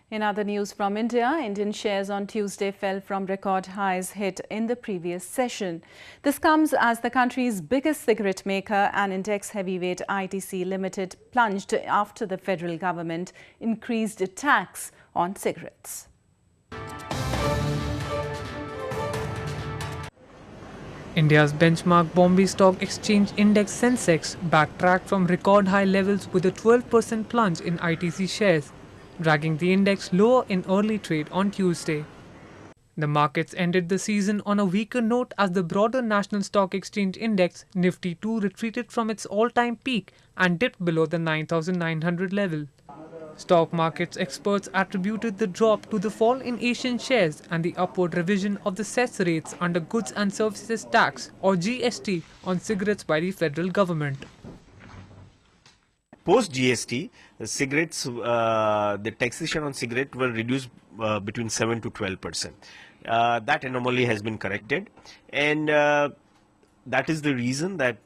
In other news from India, Indian shares on Tuesday fell from record highs hit in the previous session. This comes as the country's biggest cigarette maker and index heavyweight ITC Ltd plunged after the federal government increased tax on cigarettes. India's benchmark Bombay Stock Exchange Index Sensex backtracked from record high levels with a 12% plunge in ITC shares, dragging the index lower in early trade on Tuesday. The markets ended the season on a weaker note as the broader National Stock Exchange Index Nifty 2 retreated from its all-time peak and dipped below the 9,900 level. Stock markets experts attributed the drop to the fall in Asian shares and the upward revision of the cess rates under Goods and Services Tax or GST on cigarettes by the federal government. Post GST, the taxation on cigarette were reduced between 7 to 12%. That anomaly has been corrected, and that is the reason that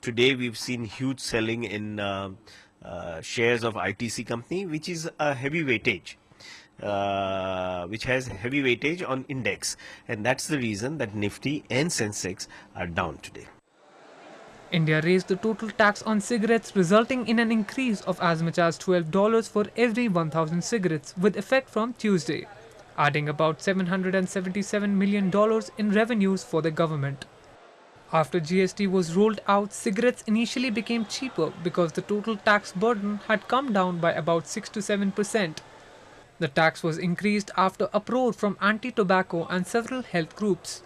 today we've seen huge selling in shares of ITC company, which is a heavy weightage, which has heavy weightage on index, and that's the reason that Nifty and Sensex are down today. India raised the total tax on cigarettes, resulting in an increase of as much as $12 for every 1,000 cigarettes with effect from Tuesday, adding about $777 million in revenues for the government. After GST was rolled out, cigarettes initially became cheaper because the total tax burden had come down by about 6 to 7%. The tax was increased after uproar from anti-tobacco and several health groups.